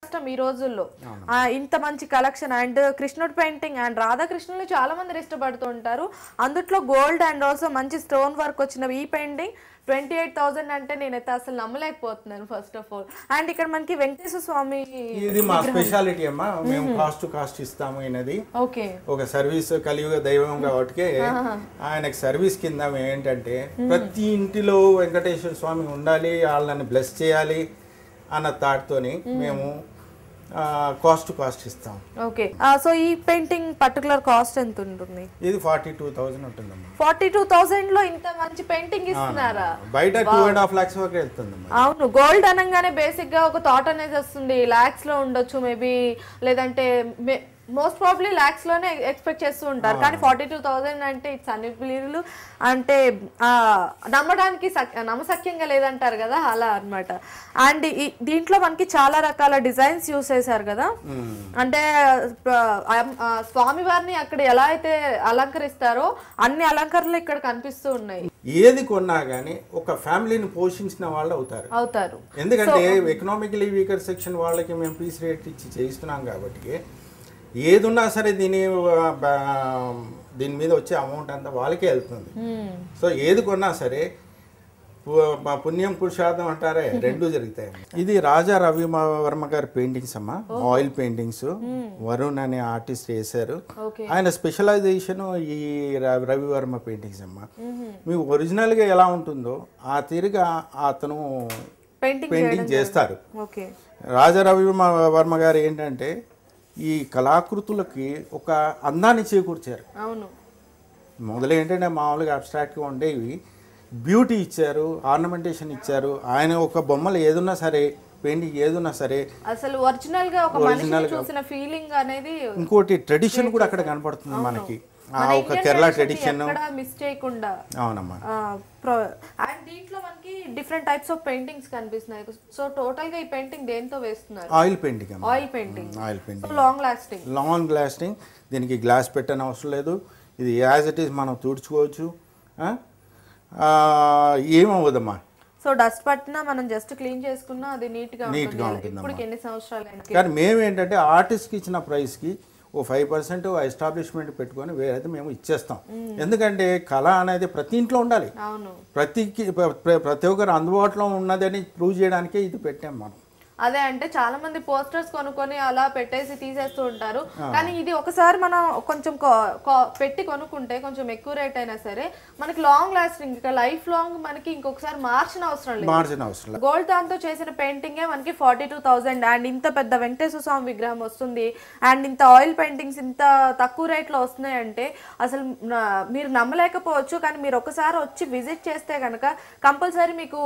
కష్టం ఈ రోజుల్లో. ఇంత మంచి కలెక్షన్ అండ్ కృష్ణుడి పెయింటింగ్ అండ్ రాధాకృష్ణులు చాలా మంది ఇష్టపడుతూ ఉంటారు. అందుట్లో గోల్డ్ అండ్ ఆల్సో మంచి స్టోన్ వర్క్ వచ్చిన ఈ పెయింటింగ్ 28,000 అంటే నేనైతే అసలు నమ్మలేకపోతున్నాను ఫస్ట్ ఆఫ్ ఆల్. అండ్ ఇక్కడ మనకి వెంకటేశ్వర స్వామి ఇది మా స్పెషాలిటీ అమ్మా. మేము కాస్ట్ టు కాస్ట్ ఇస్తాము. ఇది ఓకే ఒక సర్వీస్ కలియుగ దైవం కాబట్టి ఆయనకి సర్వీస్ కింద ఏంటంటే ప్రతి ఇంటిలో వెంకటేశ్వర స్వామి ఉండాలి, వాళ్ళని బ్లెస్ చేయాలి అన్న థాట్ తోని మేము కాస్ట్ టు కాస్ట్ ఇస్తాం. ఓకే సో ఈ పెయింటింగ్ పర్టికులర్ కాస్ట్ ఎంత ఉంటుంది? ఇది 42,000 ఉంటుందమ్మా. 42,000 లో ఇంత మంచి పెయింటింగ్ ఇస్తున్నారా? బయట 2.5 lakhs వరకు వెళ్తుందమ్మా. అవును, గోల్డ్ అనగానే బేసిక్ గా ఒక థాట్ అనేది వస్తుంది, లాక్స్ లో ఉండొచ్చు మేబీ, లేదంటే మోస్ట్ ప్రాబ్లీ లాక్స్ లోనే ఎక్స్పెక్ట్ చేస్తూ ఉంటారు. కానీ 42,000 అంటే ఇట్స్ అన్బిలీవబుల్. అంటే నమ్మడానికి నమ్మశక్యంగా లేదంటారు కదా, అలా అన్నమాట. అండ్ దీంట్లో మనకి చాలా రకాల డిజైన్స్ యూస్ చేశారు కదా. అంటే స్వామి వారిని అక్కడ ఎలా అయితే అలంకరిస్తారో అన్ని అలంకరణలు ఇక్కడ కనిపిస్తూ ఉన్నాయి. ఏది కొన్నా గానీ ఒక ఫ్యామిలీని పోషించిన వాళ్ళు అవుతారు. ఎందుకంటే ఎకనామికలీ వీకర్ సెక్షన్ వాళ్ళకి మేము పీస్ రేట్ ఇచ్చి చేయిస్తున్నాం కాబట్టి ఏది ఉన్నా సరే దీని మీద వచ్చే అమౌంట్ అంతా వాళ్ళకే వెళ్తుంది. సో ఏది కొన్నా సరే పుణ్యం పురుషార్థం అంటారే, రెండు జరుగుతాయి. ఇది రాజా రవి వర్మ గారి పెయింటింగ్స్ అమ్మా, ఆయిల్ పెయింటింగ్స్. వరుణ్ అనే ఆర్టిస్ట్ వేశారు. ఆయన స్పెషలైజేషన్ ఈ రవి వర్మ పెయింటింగ్స్ అమ్మా. మీకు ఒరిజినల్ గా ఎలా ఉంటుందో ఆ తీరుగా అతను పెయింటింగ్ చేస్తారు. రాజా రవి వర్మ గారు ఏంటంటే ఈ కళాకృతులకి ఒక అందాన్ని చేకూర్చారు. అవును, మొదలు ఏంటంటే మామూలుగా అబ్స్ట్రాక్ట్గా ఉండేవి, బ్యూటీ ఇచ్చారు, ఆర్నమెంటేషన్ ఇచ్చారు. ఆయన ఒక బొమ్మలు ఏదున్నా సరే, పెయింటింగ్ ఏదున్నా సరే అసలు ఒరిజినల్ గా ఒక మనిషిని చూసిన ఫీలింగ్ అనేది. ఇంకోటి ట్రెడిషన్ కూడా అక్కడ కనపడుతుంది మనకి, ఒక కేరళ ట్రెడిషన్ మిస్ చేయకుండా. అవునమ్మా. అండ్ దీంట్లో మనకి డిఫరెంట్ టైప్స్ ఆఫ్ పెయింటింగ్స్ కనిపిస్తున్నాయి. సో టోటల్ గా ఈ పెయింటింగ్ దేంతో వేస్తున్నారు? Oil painting. Oil painting long lasting. దీనికి గ్లాస్ పెట్టని అవసరం లేదు. ఇది యాజ్ ఇట్ ఈస్ మనం తుడుచుకోవచ్చు, ఏమవ్వదమ్మా. సో డస్ట్ పట్టినా మనం జస్ట్ క్లీన్ చేసుకున్నా అది నీట్ గా ఉంటుంది. ఇప్పుడు ఎన్ని సంవత్సరాలు. కానీ మేము ఏంటంటే ఆర్టిస్ట్కి ఇచ్చిన ప్రైస్కి ఓ 5% ఎస్టాబ్లిష్మెంట్ పెట్టుకొని వేరైతే మేము ఇచ్చేస్తాం. ఎందుకంటే కళ అనేది ప్రతి ఇంట్లో ఉండాలి, ప్రతి ఒక్కరు అందుబాటులో ఉన్నదని ప్రూవ్ చేయడానికే ఇది పెట్టాం మనం. అదే అంటే చాలా మంది పోస్టర్స్ కొనుక్కొని అలా పెట్టేసి తీసేస్తూ ఉంటారు. కానీ ఇది ఒకసారి మనం కొంచెం పెట్టి కొనుక్కుంటే కొంచెం ఎక్కువ రేట్ అయినా సరే మనకి లాంగ్ లాస్టింగ్, లైఫ్ లాంగ్ మనకి ఇంకొకసారి మార్చిన అవసరం లేదు. గోల్డ్ దాంతో చేసిన పెయింటింగే మనకి 42,000. అండ్ ఇంత పెద్ద వెంకటేశ్వర స్వామి విగ్రహం వస్తుంది అండ్ ఇంత ఆయిల్ పెయింటింగ్స్ ఇంత తక్కువ రేట్ లో వస్తున్నాయంటే అసలు మీరు నమ్మలేకపోవచ్చు. కానీ మీరు ఒకసారి వచ్చి విజిట్ చేస్తే కనుక కంపల్సరీ మీకు